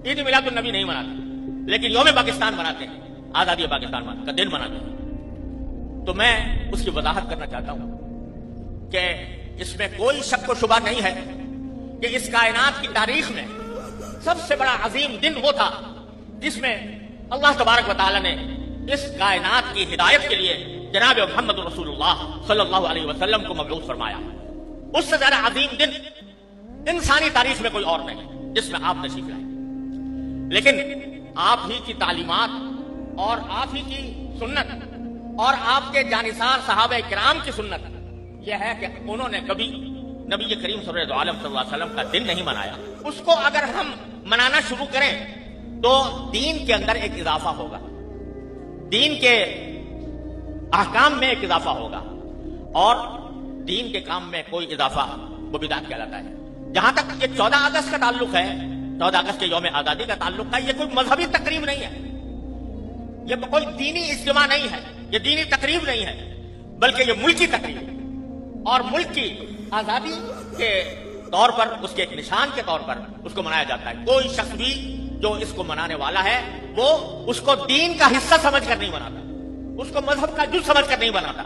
ईद मिलादुन नबी नहीं मनाते, लेकिन यौम पाकिस्तान मनाते हैं, आजादी पाकिस्तान का दिन मनाते हैं। तो मैं उसकी वजाहत करना चाहता हूं कि इसमें कोई शक व शुबा नहीं है कि इस कायनात की तारीख में सबसे बड़ा अजीम दिन वो था जिसमें अल्लाह तबारक व तआला ने इस कायनात की हिदायत के लिए जनाब मोहम्मद रसूलुल्लाह सल्लल्लाहु अलैहि वसल्लम को मबऊस फरमाया। उससे ज्यादा अजीम दिन इंसानी तारीख में कोई और नहीं जिसमें आप तशरीफ लाए। लेकिन आप ही की तालीमात और आप ही की सुन्नत और आपके जानिसार सहाबा किराम की सुन्नत यह है कि उन्होंने कभी नबी करीम सल्लल्लाहु अलैहि वसल्लम का दिन नहीं मनाया। उसको अगर हम मनाना शुरू करें तो दीन के अंदर एक इजाफा होगा, दीन के अहकाम में एक इजाफा होगा, और दीन के काम में कोई इजाफा वो बिदात कहलाता है। जहां तक ये 14 अगस्त का ताल्लुक है, 14 अगस्त के यौम आजादी का ताल्लुक है, ये कोई मजहबी तकरीब नहीं है, ये कोई दीनी इज्तिमा नहीं है, ये दीनी तकरीब नहीं है, बल्कि ये मुल्की तकरीब और मुल्क की आजादी के तौर पर, उसके एक निशान के तौर पर उसको मनाया जाता है। कोई शख्स भी जो इसको मनाने वाला है वो उसको दीन का हिस्सा समझ कर नहीं मनाता, उसको मजहब का जुज़ समझ कर नहीं बनाता।